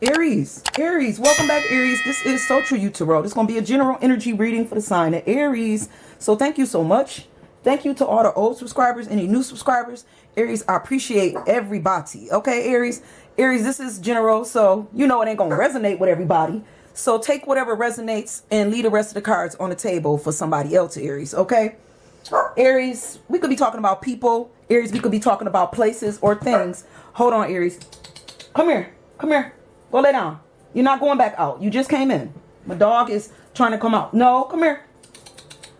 Aries, welcome back, Aries. This is So True You Tarot. This is going to be a general energy reading for the sign of Aries. So thank you so much. Thank you to all the old subscribers, any new subscribers. Aries, I appreciate everybody. Okay, Aries, this is general, so you know it ain't going to resonate with everybody. So take whatever resonates and leave the rest of the cards on the table for somebody else, Aries, okay? Aries, we could be talking about people. Aries, we could be talking about places or things. Hold on, Aries. Come here. Come here. Go lay down. You're not going back out. You just came in. My dog is trying to come out. No, come here.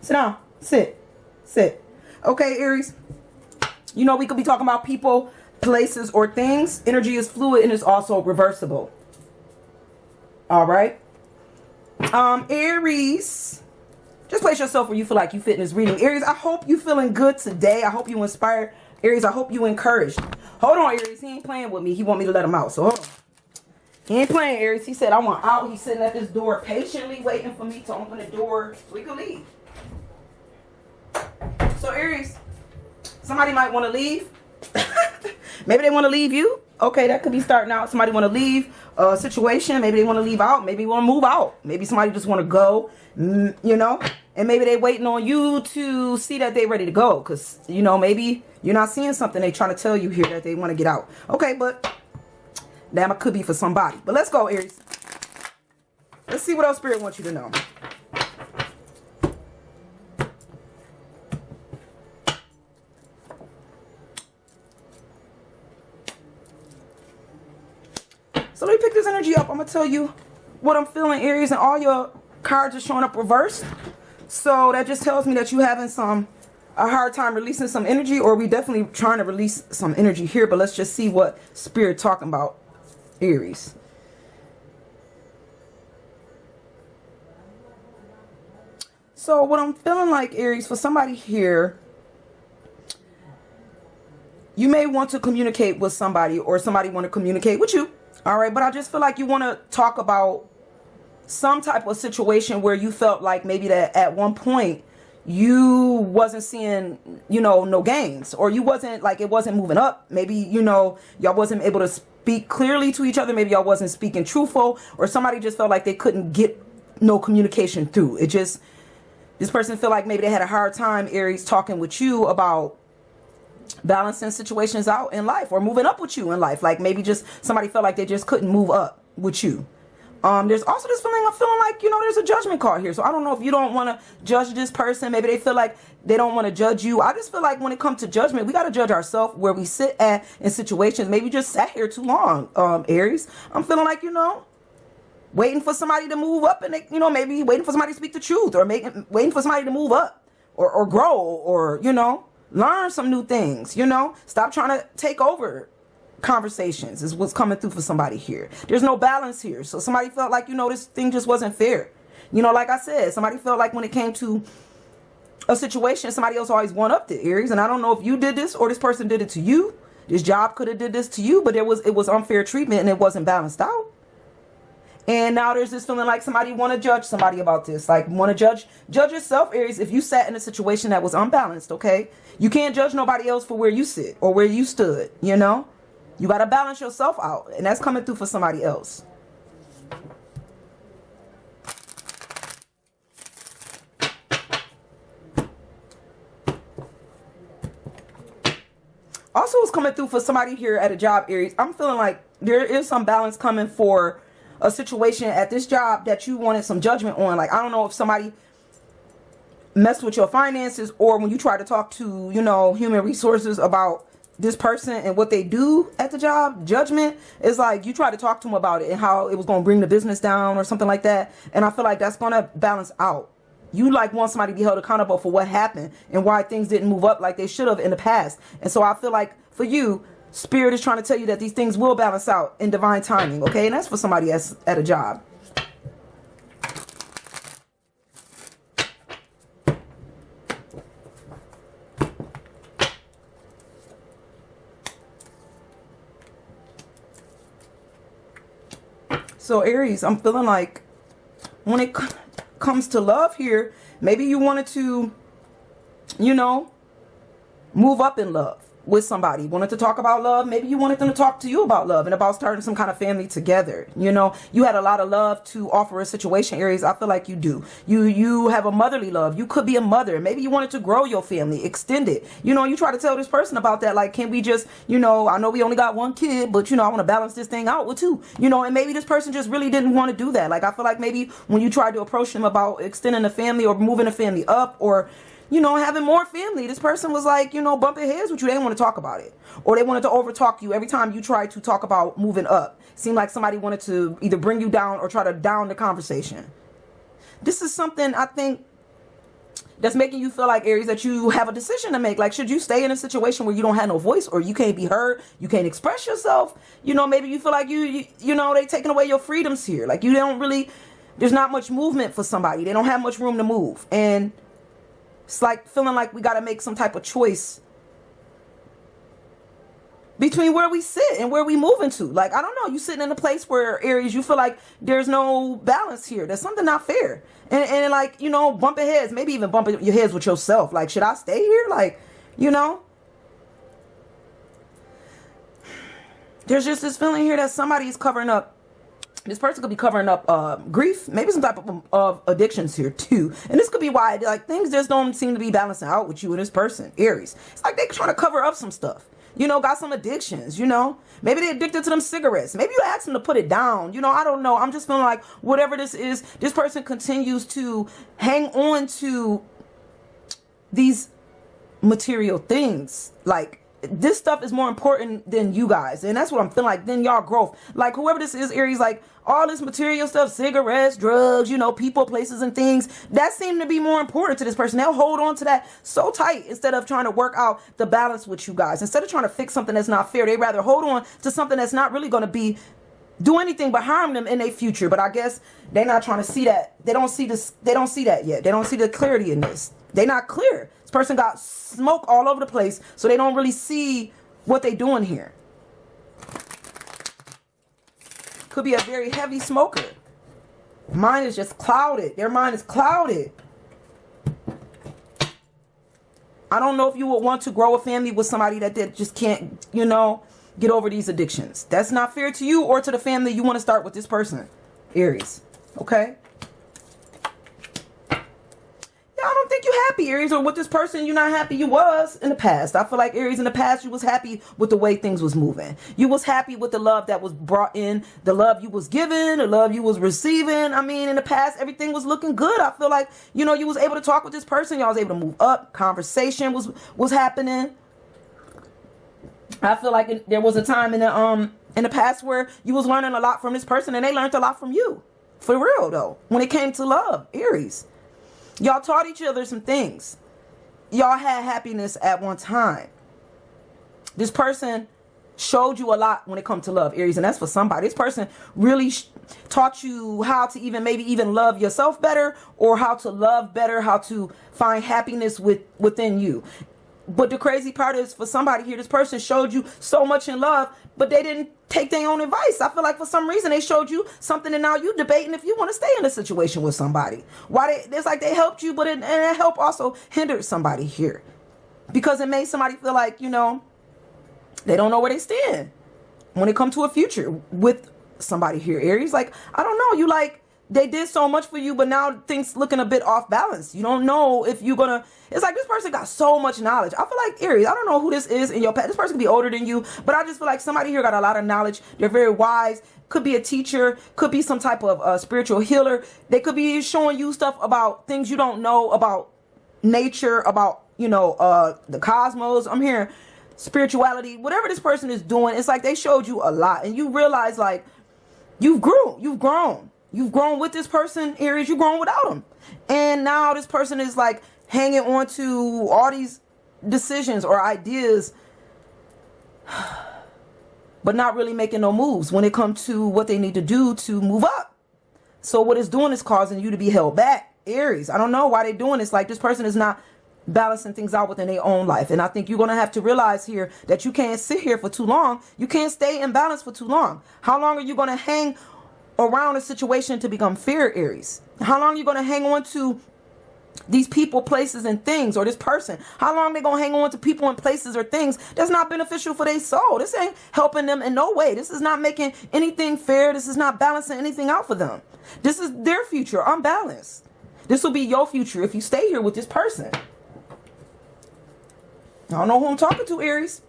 Sit down. Sit. Sit. Okay, Aries. You know we could be talking about people, places, or things. Energy is fluid and it's also reversible. All right. Aries. Just place yourself where you feel like you fit in this reading. Aries, I hope you feeling good today. I hope you inspired. Aries, I hope you encouraged. Hold on, Aries. He ain't playing with me. He want me to let him out. So hold on. He ain't playing, Aries. He said, I want out. He's sitting at this door patiently waiting for me to open the door so we can leave. So, Aries, somebody might want to leave. Maybe they want to leave you. Okay, that could be starting out. Somebody want to leave a situation. Maybe they want to leave out. Maybe they want to move out. Maybe somebody just want to go, you know. And maybe they waiting on you to see that they ready to go. Because, you know, maybe you're not seeing something they trying to tell you here that they want to get out. Okay, but that could be for somebody. But let's go, Aries. Let's see what else Spirit wants you to know. So let me pick this energy up. I'm going to tell you what I'm feeling, Aries. And all your cards are showing up reversed. So that just tells me that you having a hard time releasing some energy. Or we definitely trying to release some energy here. But let's just see what Spirit talking about, Aries. So what I'm feeling like, Aries, for somebody here, you may want to communicate with somebody or somebody want to communicate with you. All right. But I just feel like you want to talk about some type of situation where you felt like maybe that at one point you wasn't seeing, you know, no gains, or you wasn't like, it wasn't moving up. Maybe, you know, y'all wasn't able to speak clearly to each other. Maybe y'all wasn't speaking truthful, or somebody just felt like they couldn't get no communication through. It just, this person felt like maybe they had a hard time, Aries, talking with you about balancing situations out in life or moving up with you in life. Like maybe just somebody felt like they just couldn't move up with you. There's also this feeling of feeling like, you know, there's a judgment card here. So I don't know if you don't want to judge this person. Maybe they feel like they don't want to judge you. I just feel like when it comes to judgment, we got to judge ourselves where we sit at in situations. Maybe just sat here too long, Aries. I'm feeling like, you know, waiting for somebody to move up, and they, you know, maybe waiting for somebody to speak the truth, or waiting for somebody to move up or grow, or, you know, learn some new things, you know. Stop trying to take over conversations is what's coming through for somebody here. There's no balance here. So somebody felt like, you know, this thing just wasn't fair. You know, like I said, somebody felt like when it came to a situation, somebody else always one-upped it, Aries. And I don't know if you did this or this person did it to you. This job could have did this to you, but it was unfair treatment and it wasn't balanced out. And now there's this feeling like somebody want to judge somebody about this. Like want to judge yourself, Aries, if you sat in a situation that was unbalanced, okay? You can't judge nobody else for where you sit or where you stood, you know? You got to balance yourself out. And that's coming through for somebody else. Also, it's coming through for somebody here at a job, Aries. I'm feeling like there is some balance coming for a situation at this job that you wanted some judgment on. Like, I don't know if somebody messed with your finances, or when you try to talk to, you know, human resources about this person and what they do at the job, judgment is like you try to talk to them about it and how it was going to bring the business down or something like that. And I feel like that's going to balance out. You like want somebody to be held accountable for what happened and why things didn't move up like they should have in the past. And so I feel like for you, Spirit is trying to tell you that these things will balance out in divine timing. Okay. And that's for somebody that's at a job. So Aries, I'm feeling like when it comes to love here, maybe you wanted to, you know, move up in love. with somebody, wanted to talk about love. Maybe you wanted them to talk to you about love and about starting some kind of family together. You know, you had a lot of love to offer a situation, Aries. I feel like you do. You have a motherly love. You could be a mother. Maybe you wanted to grow your family, extend it. You know, you try to tell this person about that. Like, can we just, you know, I know we only got one kid, but you know, I want to balance this thing out with two. You know, and maybe this person just really didn't want to do that. Like, I feel like maybe when you tried to approach them about extending the family or moving the family up, or you know, having more family, this person was like, you know, bumping heads with you. They didn't want to talk about it. Or they wanted to overtalk you every time you tried to talk about moving up. Seemed like somebody wanted to either bring you down or try to down the conversation. This is something I think that's making you feel like, Aries, that you have a decision to make. Like, should you stay in a situation where you don't have no voice, or you can't be heard, you can't express yourself? You know, maybe you feel like you know, they taking away your freedoms here. Like, you don't really, there's not much movement for somebody. They don't have much room to move. And it's like feeling like we got to make some type of choice between where we sit and where we move into. Like, I don't know, you sitting in a place where, Aries, you feel like there's no balance here. There's something not fair. And like, you know, bumping heads, maybe even bumping your heads with yourself. Like, should I stay here? Like, you know, there's just this feeling here that somebody is covering up. This person could be covering up grief, maybe some type of addictions here too. And this could be why, like, things just don't seem to be balancing out with you and this person, Aries. It's like they're trying to cover up some stuff. You know, got some addictions, you know. Maybe they're addicted to them cigarettes. Maybe you ask them to put it down. You know, I don't know. I'm just feeling like whatever this is, this person continues to hang on to these material things. Like, this stuff is more important than you guys. And that's what I'm feeling like, than y'all growth. Like, whoever this is, Aries, like, all this material stuff, cigarettes, drugs, you know, people, places, and things, that seem to be more important to this person. They'll hold on to that so tight instead of trying to work out the balance with you guys. Instead of trying to fix something that's not fair, they rather hold on to something that's not really going to do anything but harm them in their future. But I guess they're not trying to see that. They don't see this. They don't see that yet. They don't see the clarity in this. They're not clear. This person got smoke all over the place, so they don't really see what they're doing here. Could be a very heavy smoker. Mind is just clouded. Their mind is clouded. I don't know if you would want to grow a family with somebody that just can't, you know, get over these addictions. That's not fair to you or to the family you want to start with this person, Aries. Okay? Yeah, I don't think you're happy, Aries, or with this person you're not happy you was in the past. I feel like, Aries, in the past you was happy with the way things was moving. You was happy with the love that was brought in, the love you was given, the love you was receiving. I mean, in the past everything was looking good. I feel like, you know, you was able to talk with this person. Y'all was able to move up. Conversation was happening. I feel like there was a time in the past where you was learning a lot from this person and they learned a lot from you. For real, though. When it came to love, Aries. Y'all taught each other some things. Y'all had happiness at one time. This person showed you a lot when it comes to love, Aries. And that's for somebody. This person really taught you how to maybe even love yourself better, or how to love better, how to find happiness within you. But the crazy part is, for somebody here, this person showed you so much in love, but they didn't take their own advice. I feel like for some reason they showed you something and now you debating if you want to stay in a situation with somebody. It's like they helped you, but that help also hindered somebody here. Because it made somebody feel like, you know, they don't know where they stand when it comes to a future with somebody here, Aries. Like, I don't know, you like, they did so much for you, but now things looking a bit off balance. You don't know if you're gonna, it's like this person got so much knowledge. I feel like, Aries, I don't know who this is in your past. This person could be older than you, but I just feel like somebody here got a lot of knowledge. They're very wise. Could be a teacher, could be some type of spiritual healer. They could be showing you stuff about things you don't know about nature, about, you know, the cosmos. I'm hearing spirituality. Whatever this person is doing, it's like they showed you a lot, and you realize, like, you've grown with this person, Aries. You've grown without them, and now this person is like hanging on to all these decisions or ideas, but not really making no moves when it comes to what they need to do to move up. So what it's doing is causing you to be held back, Aries. I don't know why they're doing this. Like, this person is not balancing things out within their own life. And I think you're going to have to realize here that you can't sit here for too long. You can't stay in balance for too long. How long are you going to hang around a situation to become fair, Aries? How long are you going to hang on to these people, places, and things, or this person? How long they gonna hang on to people and places or things that's not beneficial for their soul? This ain't helping them in no way. This is not making anything fair. This is not balancing anything out for them. This is their future unbalanced. This will be your future if you stay here with this person. I don't know who I'm talking to, Aries.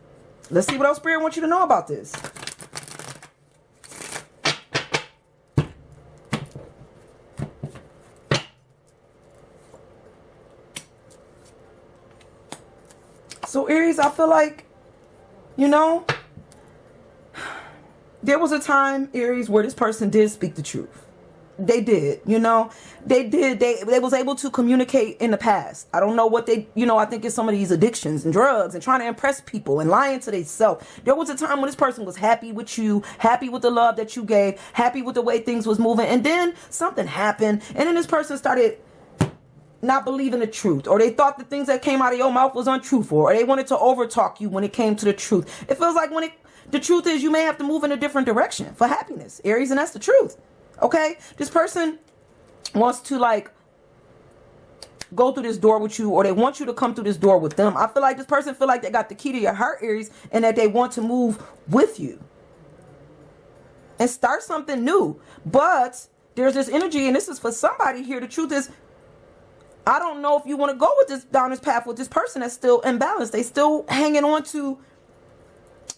Let's see what else Spirit wants you to know about this. So Aries, I feel like, you know, there was a time, Aries, where this person did speak the truth. They did, you know, they did. They was able to communicate in the past. I don't know what they, you know, I think it's some of these addictions and drugs and trying to impress people and lying to themselves. There was a time when this person was happy with you, happy with the love that you gave, happy with the way things was moving. And then something happened. And then this person started not believing the truth, or they thought the things that came out of your mouth was untruthful, or they wanted to overtalk you when it came to the truth. It feels like the truth is you may have to move in a different direction for happiness, Aries, and that's the truth. Okay, this person wants to like go through this door with you, or they want you to come through this door with them. I feel like this person feel like they got the key to your heart, Aries, and that they want to move with you and start something new. But there's this energy, and this is for somebody here. The truth is, I don't know if you want to go with this down this path with this person that's still imbalanced. They still hanging on to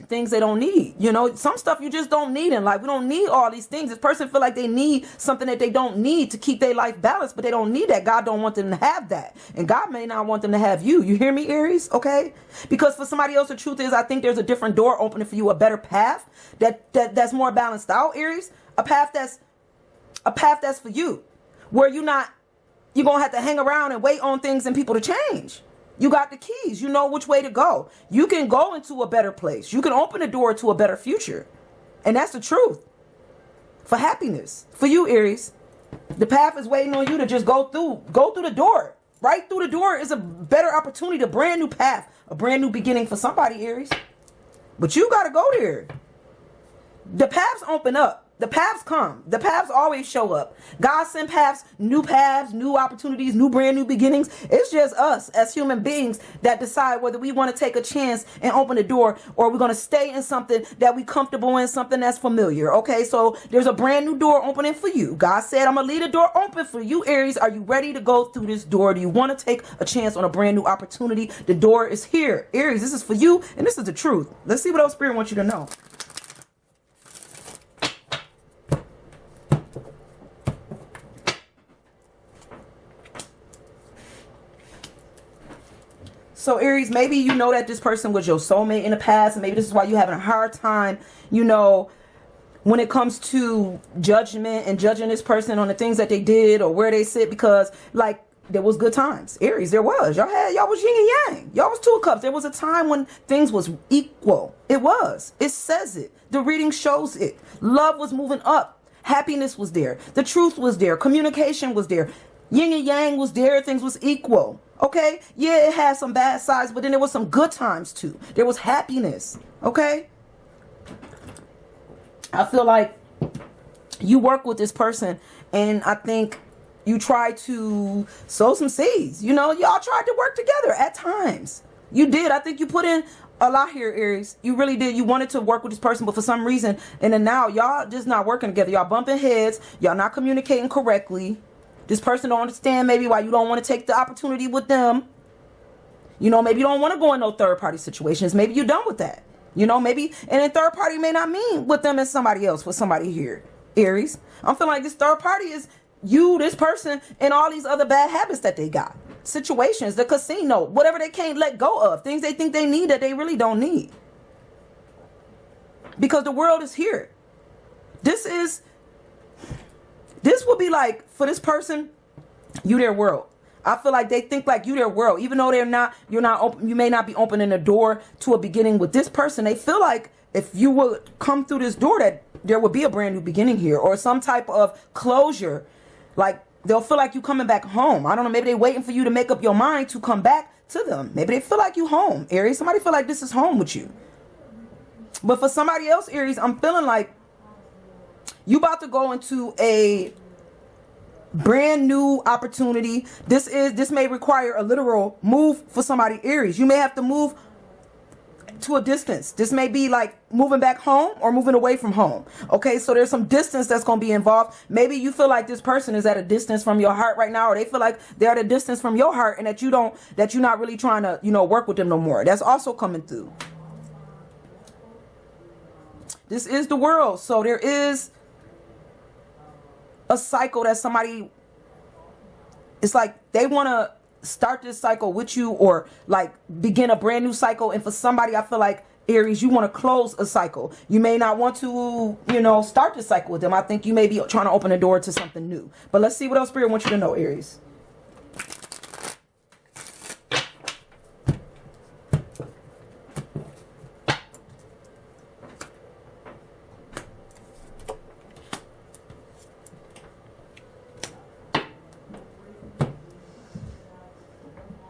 things they don't need. You know, some stuff you just don't need in life. We don't need all these things. This person feel like they need something that they don't need to keep their life balanced, but they don't need that. God don't want them to have that. And God may not want them to have you. You hear me, Aries? Okay? Because for somebody else, the truth is, I think there's a different door opening for you, a better path that's more balanced out, Aries. A path that's for you, where you're going to have to hang around and wait on things and people to change. You got the keys. You know which way to go. You can go into a better place. You can open the door to a better future. And that's the truth. For happiness. For you, Aries. The path is waiting on you to just go through. Go through the door. Right through the door is a better opportunity, a brand new path. A brand new beginning for somebody, Aries. But you got to go there. The paths open up. The paths come. The paths always show up. God sent paths, new opportunities, new brand new beginnings. It's just us as human beings that decide whether we want to take a chance and open the door, or we're going to stay in something that we comfortable in, something that's familiar. Okay, so there's a brand new door opening for you. God said, I'm going to leave the door open for you, Aries. Are you ready to go through this door? Do you want to take a chance on a brand new opportunity? The door is here. Aries, this is for you, and this is the truth. Let's see what else Spirit wants you to know. So Aries, maybe you know that this person was your soulmate in the past, and maybe this is why you're having a hard time, you know, when it comes to judgment and judging this person on the things that they did or where they sit, because like there was good times. Aries, there was. Y'all was yin and yang. Y'all was two of cups. There was a time when things was equal. It was. It says it. The reading shows it. Love was moving up. Happiness was there. The truth was there. Communication was there. Yin and yang was there. Things was equal. Okay? Yeah, it had some bad sides, but then there was some good times too. There was happiness. Okay? I feel like you work with this person, and I think you try to sow some seeds. You know, y'all tried to work together at times. You did. I think you put in a lot here, Aries. You really did. You wanted to work with this person, but for some reason, and then now y'all just not working together. Y'all bumping heads. Y'all not communicating correctly. This person don't understand maybe why you don't want to take the opportunity with them. You know, maybe you don't want to go in no third party situations. Maybe you're done with that. You know, maybe, and then third party may not mean with them and somebody else, with somebody here, Aries. I'm feeling like this third party is you, this person, and all these other bad habits that they got. Situations, the casino, whatever they can't let go of. Things they think they need that they really don't need. Because the world is here. This will be like, for this person, you their world. I feel like they think like you their world. Even though you're not open, you may not be opening the door to a beginning with this person. They feel like if you would come through this door, that there would be a brand new beginning here, or some type of closure. Like they'll feel like you coming back home. I don't know, maybe they're waiting for you to make up your mind to come back to them. Maybe they feel like you home, Aries. Somebody feel like this is home with you. But for somebody else, Aries, I'm feeling like you about to go into a brand new opportunity. This may require a literal move for somebody, Aries. You may have to move to a distance. This may be like moving back home or moving away from home. Okay, so there's some distance that's going to be involved. Maybe you feel like this person is at a distance from your heart right now, or they feel like they're at a distance from your heart, and that you're not really trying to, work with them no more. That's also coming through. This is the world. So there is a cycle that somebody, it's like they want to start this cycle with you, or like begin a brand new cycle. And for somebody, I feel like, Aries, you want to close a cycle. You may not want to, start this cycle with them. I think you may be trying to open the door to something new. But let's see what else Spirit wants you to know, Aries.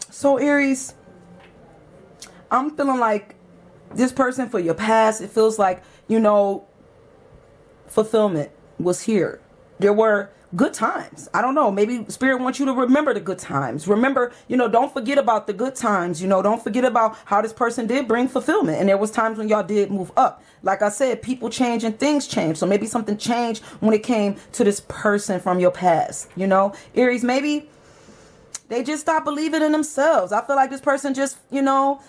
So Aries, I'm feeling like this person, for your past, it feels like, fulfillment was here. There were good times. I don't know. Maybe Spirit wants you to remember the good times. Remember, don't forget about the good times. Don't forget about how this person did bring fulfillment. And there was times when y'all did move up. Like I said, people change and things change. So maybe something changed when it came to this person from your past. Aries, maybe they just stopped believing in themselves. I feel like this person just,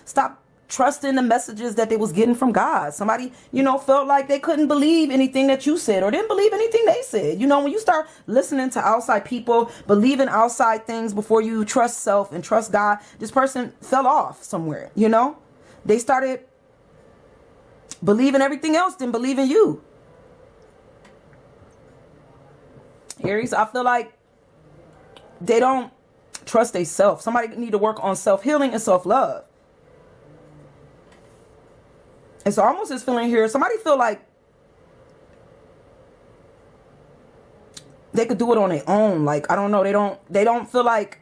stopped trusting the messages that they was getting from God. Somebody, felt like they couldn't believe anything that you said, or didn't believe anything they said. When you start listening to outside people, believing outside things before you trust self and trust God, this person fell off somewhere, They started believing everything else, didn't believe in you. Aries, I feel like they don't trust they self. Somebody need to work on self-healing and self-love. And so almost this feeling here, somebody feel like they could do it on their own. Like, I don't know, they don't feel like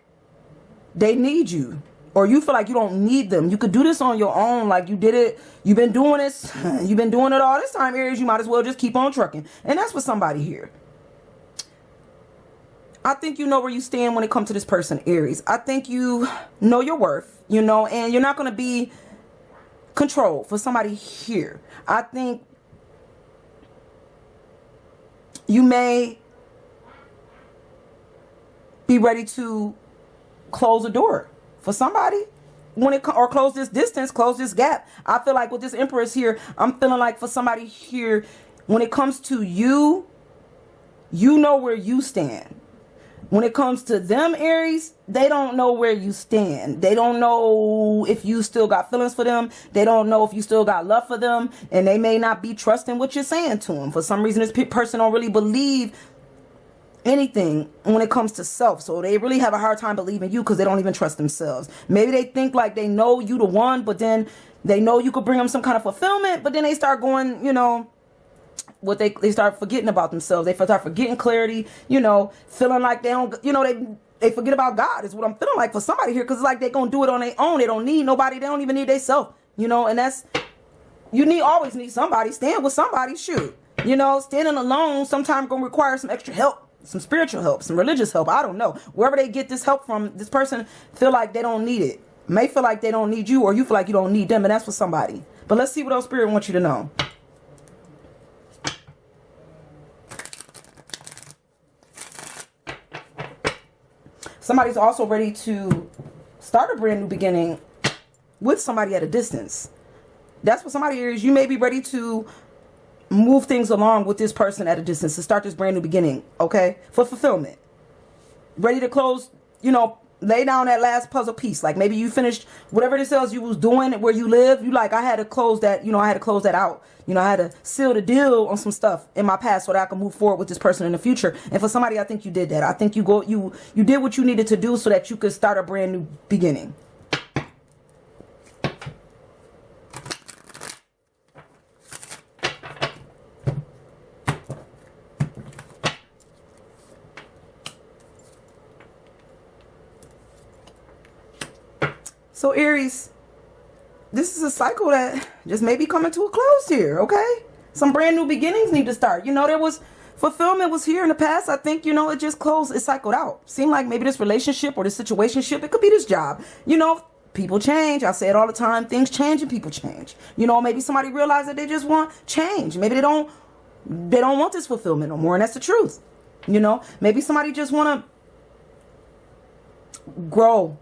they need you, or you feel like you don't need them. You could do this on your own. Like, you did it, you've been doing this, you've been doing it all this time, Aries. You might as well just keep on trucking. And that's for somebody here. I think you know where you stand when it comes to this person, Aries. I think you know your worth, and you're not going to be controlled for somebody here. I think you may be ready to close a door for somebody or close this distance, close this gap. I feel like with this Empress here, I'm feeling like for somebody here, when it comes to you, you know where you stand. When it comes to them, Aries, they don't know where you stand. They don't know if you still got feelings for them. They don't know if you still got love for them. And they may not be trusting what you're saying to them. For some reason, this person don't really believe anything when it comes to self. So they really have a hard time believing you because they don't even trust themselves. Maybe they think like they know you the one, but then they know you could bring them some kind of fulfillment. But then they start going, what they start forgetting about themselves. They start forgetting clarity, feeling like they don't, they forget about God is what I'm feeling like for somebody here. Cause it's like they're going to do it on their own. They don't need nobody. They don't even need themselves, and that's, always need somebody. Stand with somebody, shoot, standing alone sometimes going to require some extra help, some spiritual help, some religious help. I don't know. Wherever they get this help from, this person feel like they don't need it. May feel like they don't need you, or you feel like you don't need them. And that's for somebody. But let's see what else Spirit wants you to know. Somebody's also ready to start a brand new beginning with somebody at a distance. That's what somebody is. You may be ready to move things along with this person at a distance to start this brand new beginning, okay? For fulfillment. Ready to close, lay down that last puzzle piece. Like maybe you finished whatever this else you was doing where you live. You like, I had to close that, I had to close that out. I had to seal the deal on some stuff in my past so that I can move forward with this person in the future. And for somebody, I think you did that. I think you did what you needed to do so that you could start a brand new beginning. So Aries, this is a cycle that just may be coming to a close here, okay? Some brand new beginnings need to start. There was fulfillment was here in the past. I think, it just closed, it cycled out. Seemed like maybe this relationship or this situationship, it could be this job. People change. I say it all the time. Things change and people change. Maybe somebody realized that they just want change. Maybe they don't want this fulfillment no more, and that's the truth. Maybe somebody just want to grow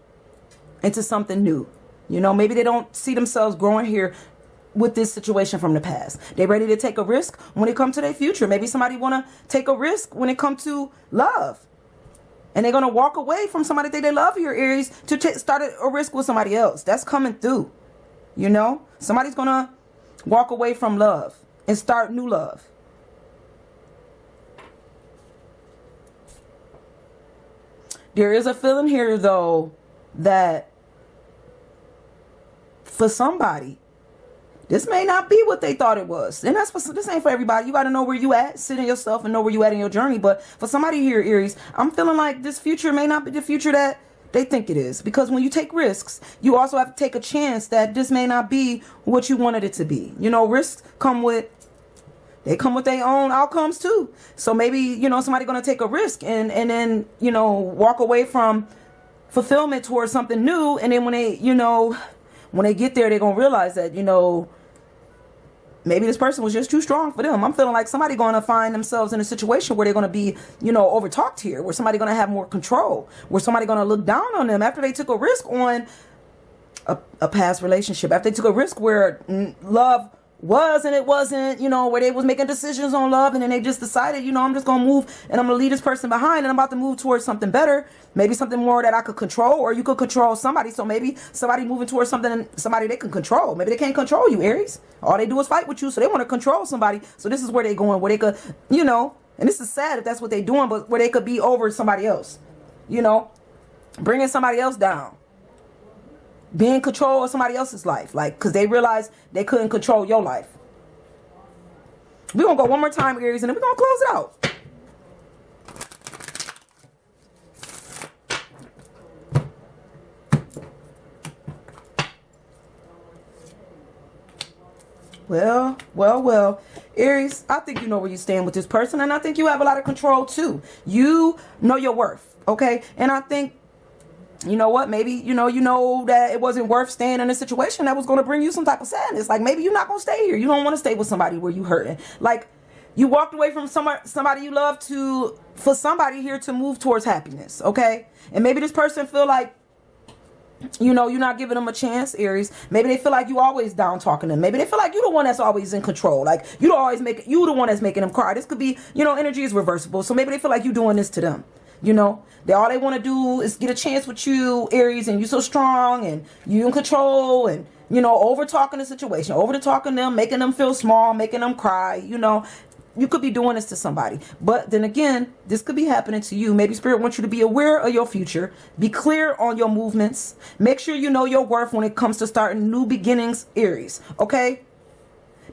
into something new. Maybe they don't see themselves growing here with this situation from the past. They're ready to take a risk when it comes to their future. Maybe somebody want to take a risk when it comes to love. And they're going to walk away from somebody they love here, Aries, to start a risk with somebody else. That's coming through. Somebody's going to walk away from love and start new love. There is a feeling here, though, that for somebody, this may not be what they thought it was. And this ain't for everybody. You got to know where you at, sit in yourself and know where you at in your journey. But for somebody here, Aries, I'm feeling like this future may not be the future that they think it is. Because when you take risks, you also have to take a chance that this may not be what you wanted it to be. Risks come with their own outcomes too. So maybe, somebody going to take a risk and then, walk away from fulfillment towards something new. And then when they get there, they're going to realize that, maybe this person was just too strong for them. I'm feeling like somebody going to find themselves in a situation where they're going to be, over-talked here, where somebody going to have more control, where somebody going to look down on them after they took a risk on a past relationship, after they took a risk where love was and it wasn't, where they was making decisions on love, and then they just decided, I'm just going to move and I'm going to leave this person behind and I'm about to move towards something better, maybe something more that I could control, or you could control somebody. So maybe somebody moving towards somebody they can control. Maybe they can't control you, Aries. All they do is fight with you, so they want to control somebody. So this is where they going, where they could, and this is sad if that's what they're doing, but where they could be over somebody else, bringing somebody else down. Be in control of somebody else's life, because they realized they couldn't control your life. We're going to go one more time, Aries, and then we're going to close it out. Well, Aries, I think you know where you stand with this person, and I think you have a lot of control too. You know your worth, okay? And I think, you know what, maybe, you know that it wasn't worth staying in a situation that was going to bring you some type of sadness. Like, maybe you're not going to stay here. You don't want to stay with somebody where you hurting. Like, you walked away from somebody you love for somebody here to move towards happiness, okay? And maybe this person feel like, you're not giving them a chance, Aries. Maybe they feel like you always down talking them. Maybe they feel like you're the one that's always in control. Like, you the one that's making them cry. This could be, energy is reversible. So maybe they feel like you're doing this to them. All they want to do is get a chance with you, Aries, and you so strong and you in control and, over talking the situation, over talking them, making them feel small, making them cry, You could be doing this to somebody. But then again, this could be happening to you. Maybe Spirit wants you to be aware of your future. Be clear on your movements. Make sure you know your worth when it comes to starting new beginnings, Aries. Okay?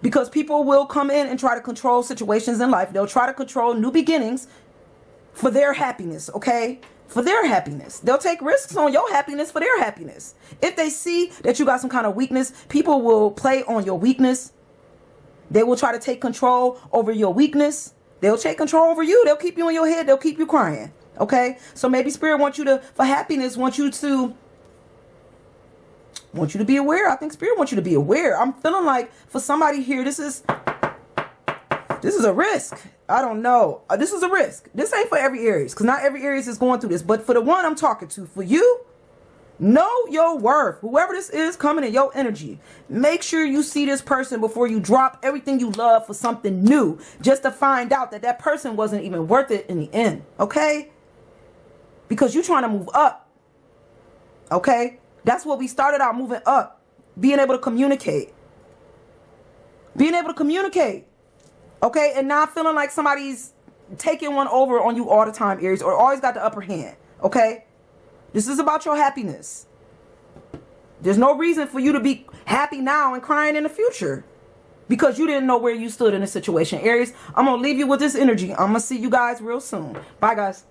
Because people will come in and try to control situations in life. They'll try to control new beginnings for their happiness, okay? For their happiness. They'll take risks on your happiness for their happiness. If they see that you got some kind of weakness, people will play on your weakness. They will try to take control over your weakness. They'll take control over you. They'll keep you in your head. They'll keep you crying, okay? So maybe Spirit wants you to, for happiness, wants you to be aware. I think Spirit wants you to be aware. I'm feeling like for somebody here, this is a risk. I don't know. This is a risk. This ain't for every Aries, because not every Aries is going through this. But for the one I'm talking to, for you, know your worth. Whoever this is coming in your energy, make sure you see this person before you drop everything you love for something new, just to find out that person wasn't even worth it in the end, okay? Because you're trying to move up, okay? That's what we started out, moving up, being able to communicate. Being able to communicate. Okay, and not feeling like somebody's taking one over on you all the time, Aries, or always got the upper hand, okay? This is about your happiness. There's no reason for you to be happy now and crying in the future because you didn't know where you stood in a situation. Aries, I'm going to leave you with this energy. I'm going to see you guys real soon. Bye, guys.